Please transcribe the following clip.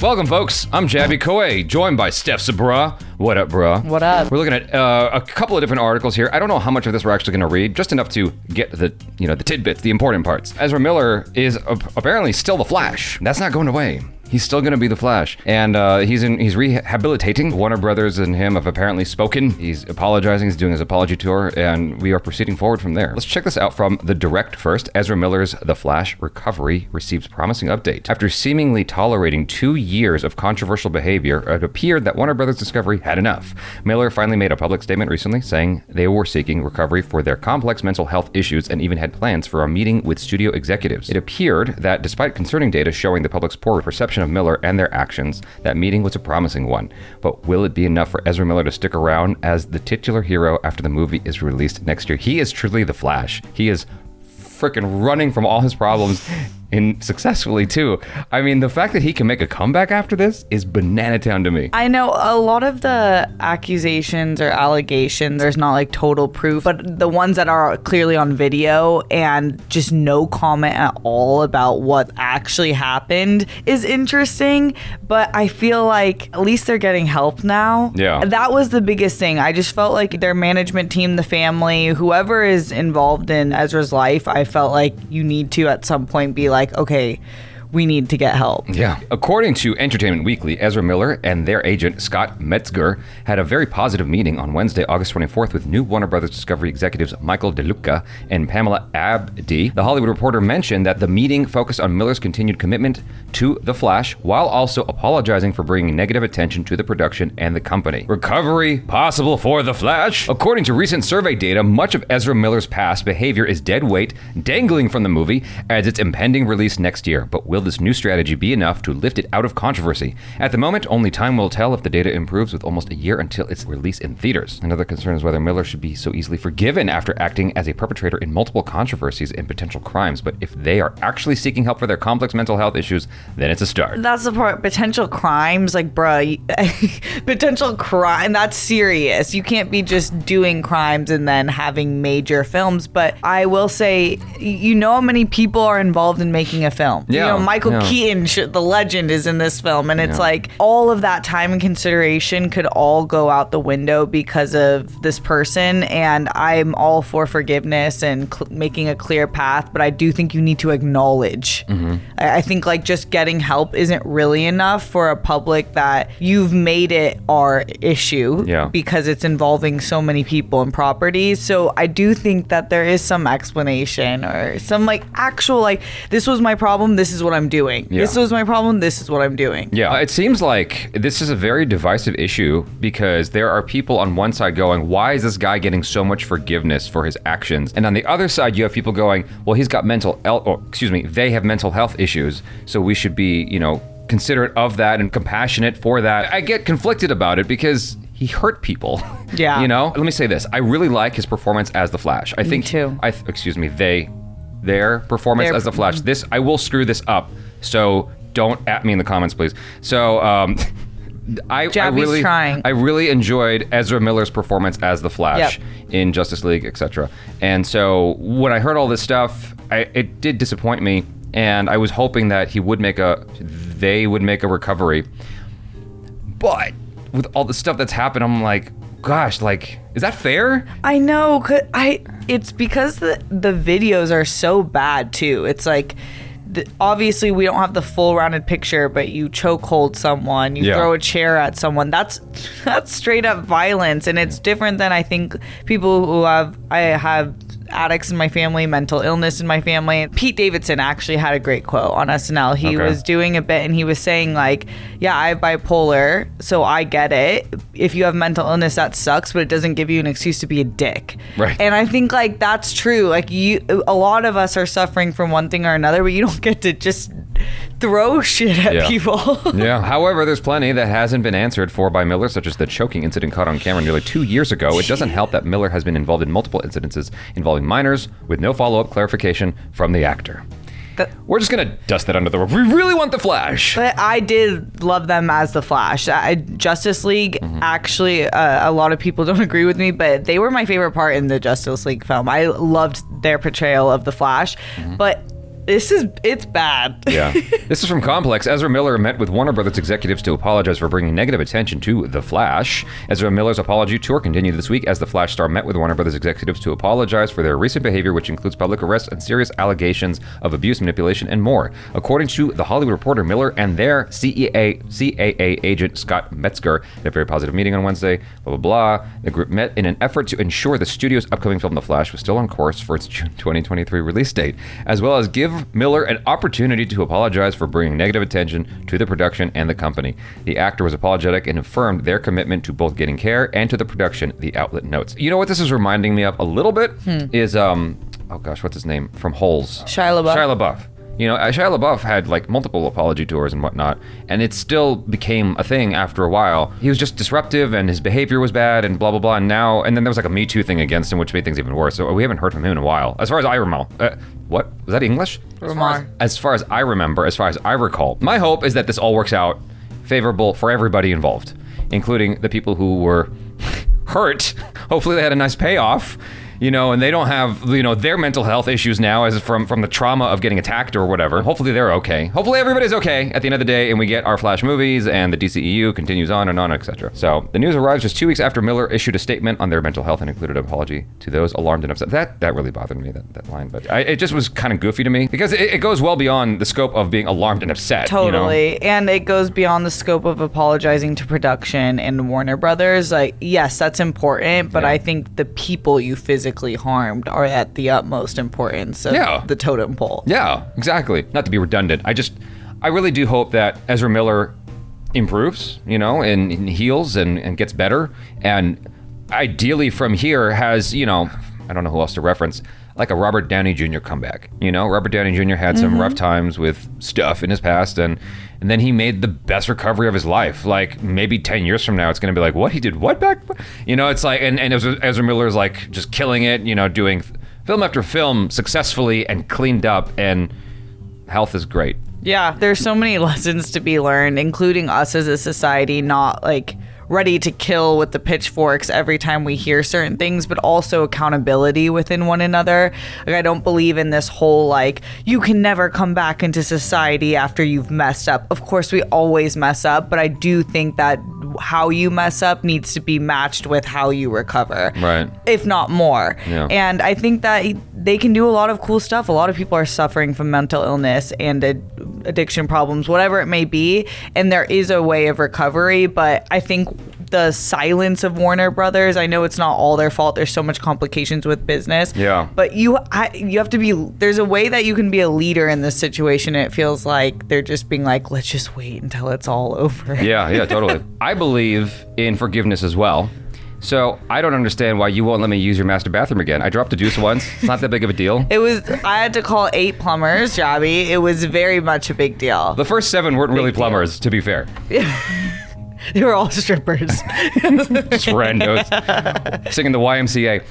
Welcome, folks. I'm Jabby Koei, joined by Steph Sabra. What up, bruh? What up? We're looking at a couple of different articles here. I don't know how much of this we're actually going to read, just enough to get the tidbits, the important parts. Ezra Miller is apparently still the Flash. That's not going away. He's still going to be the Flash, and he's rehabilitating. Warner Brothers and him have apparently spoken. He's apologizing. He's doing his apology tour, and we are proceeding forward from there. Let's check this out from The Direct first. Ezra Miller's The Flash recovery receives promising update. After seemingly tolerating 2 years of controversial behavior, it appeared that Warner Brothers Discovery had enough. Miller finally made a public statement recently saying they were seeking recovery for their complex mental health issues and even had plans for a meeting with studio executives. It appeared that despite concerning data showing the public's poor perception of Miller and their actions, that meeting was a promising one. But will it be enough for Ezra Miller to stick around as the titular hero after the movie is released next year? He is truly the Flash. He is freaking running from all his problems, and successfully too. I mean, the fact that he can make a comeback after this is banana town to me. I know a lot of the accusations or allegations, there's not like total proof, but the ones that are clearly on video and just no comment at all about what actually happened is interesting. But I feel like at least they're getting help now. Yeah. That was the biggest thing. I just felt like their management team, the family, whoever is involved in Ezra's life, I felt like you need to at some point be like, okay, we need to get help. Yeah. According to Entertainment Weekly, Ezra Miller and their agent, Scott Metzger, had a very positive meeting on Wednesday, August 24th with new Warner Brothers Discovery executives Michael DeLuca and Pamela Abdi. The Hollywood Reporter mentioned that the meeting focused on Miller's continued commitment to The Flash while also apologizing for bringing negative attention to the production and the company. Recovery possible for The Flash? According to recent survey data, much of Ezra Miller's past behavior is dead weight, dangling from the movie as its impending release next year. But will this new strategy be enough to lift it out of controversy? At the moment, only time will tell if the data improves, with almost a year until its release in theaters. Another concern is whether Miller should be so easily forgiven after acting as a perpetrator in multiple controversies and potential crimes. But if they are actually seeking help for their complex mental health issues, then it's a start. That's the part. Potential crimes, like, bruh, potential crime, that's serious. You can't be just doing crimes and then having major films. But I will say, you know how many people are involved in making a film? Yeah. You know, Michael Keaton, the legend, is in this film, and it's like all of that time and consideration could all go out the window because of this person. And I'm all for forgiveness and making a clear path, but I do think you need to acknowledge. I think like just getting help isn't really enough for a public that you've made it our issue because it's involving so many people and properties. So I do think that there is some explanation or some like actual like, this was my problem, this is what I'm doing. This was my problem, this is what I'm doing. Yeah, it seems like this is a very divisive issue because there are people on one side going, why is this guy getting so much forgiveness for his actions? And on the other side, you have people going, well, he's got they have mental health issues, so we should be, considerate of that and compassionate for that. I get conflicted about it because he hurt people. Yeah. Let me say this. I really like his performance as the Flash. I think, too. Their performance as the Flash. I will screw this up, so don't at me in the comments, please. So, I really enjoyed Ezra Miller's performance as the Flash in Justice League, etc. And so when I heard all this stuff, it did disappoint me, and I was hoping that they would make a recovery. But with all the stuff that's happened, I'm like, gosh, like, is that fair? I know, it's because the videos are so bad too. It's like, obviously we don't have the full rounded picture, but you chokehold someone, you throw a chair at someone. That's straight up violence, and it's different than I think people who I have addicts in my family, mental illness in my family. Pete Davidson actually had a great quote on SNL. He was doing a bit and he was saying like, yeah, I have bipolar, so I get it. If you have mental illness, that sucks, but it doesn't give you an excuse to be a dick. Right. And I think like that's true. Like a lot of us are suffering from one thing or another, but you don't get to just throw shit at people. However, there's plenty that hasn't been answered for by Miller, such as the choking incident caught on camera nearly 2 years ago. It doesn't help that Miller has been involved in multiple incidences involving minors with no follow-up clarification from the actor. We're just going to dust that under the rug. We really want the Flash. But I did love them as the Flash. Justice League, actually, a lot of people don't agree with me, but they were my favorite part in the Justice League film. I loved their portrayal of the Flash. But It's bad. Yeah. This is from Complex. Ezra Miller met with Warner Brothers executives to apologize for bringing negative attention to The Flash. Ezra Miller's apology tour continued this week as the Flash star met with Warner Brothers executives to apologize for their recent behavior, which includes public arrests and serious allegations of abuse, manipulation, and more. According to The Hollywood Reporter, Miller and their CAA agent Scott Metzger had a very positive meeting on Wednesday. Blah, blah, blah. The group met in an effort to ensure the studio's upcoming film The Flash was still on course for its June 2023 release date, as well as give Miller an opportunity to apologize for bringing negative attention to the production and the company. The actor was apologetic and affirmed their commitment to both getting care and to the production, the outlet notes. You know what this is reminding me of a little bit is, oh gosh, what's his name? From Holes. Shia LaBeouf. You know, Shia LaBeouf had like multiple apology tours and whatnot, and it still became a thing after a while. He was just disruptive and his behavior was bad and blah, blah, blah. And then there was like a Me Too thing against him, which made things even worse. So we haven't heard from him in a while. As far as I remember. What? Was that English? As far as I remember, as far as I recall. My hope is that this all works out favorable for everybody involved, including the people who were hurt. Hopefully they had a nice payoff. You know, and they don't have, you know, their mental health issues now as from the trauma of getting attacked or whatever. Hopefully they're okay. Hopefully everybody's okay at the end of the day, and we get our Flash movies, and the DCEU continues on, etc. So the news arrives just 2 weeks after Miller issued a statement on their mental health and included an apology to those alarmed and upset. That really bothered me, that line. But it just was kind of goofy to me, because it goes well beyond the scope of being alarmed and upset. Totally. You know? And it goes beyond the scope of apologizing to production and Warner Brothers. Like, yes, that's important, but I think the people you physically harmed are at the utmost importance of the totem pole. Yeah, exactly. Not to be redundant. I really do hope that Ezra Miller improves, you know, and heals and gets better. And ideally from here has, you know, I don't know who else to reference, like a Robert Downey Jr. comeback. You know, Robert Downey Jr. had some rough times with stuff in his past, and then he made the best recovery of his life. Like, maybe 10 years from now, it's going to be like, what? He did what back? You know, it's like, and Ezra Miller's like just killing it, you know, doing film after film successfully and cleaned up, and health is great. Yeah, there's so many lessons to be learned, including us as a society not like ready to kill with the pitchforks every time we hear certain things, but also accountability within one another. Like, I don't believe in this whole like you can never come back into society after you've messed up. Of course we always mess up, but I do think that how you mess up needs to be matched with how you recover, right? If not more. And I think that they can do a lot of cool stuff. A lot of people are suffering from mental illness and addiction problems, whatever it may be, and there is a way of recovery. But I think the silence of Warner Brothers, I know it's not all their fault, there's so much complications with business, but you have to be, there's a way that you can be a leader in this situation. It feels like they're just being like, let's just wait until it's all over. Yeah, totally. I believe in forgiveness as well. So I don't understand why you won't let me use your master bathroom again. I dropped a deuce once. It's not that big of a deal. I had to call 8 plumbers, Javi. It was very much a big deal. The first 7 weren't really plumbers, to be fair. They were all strippers. Just randos singing the YMCA.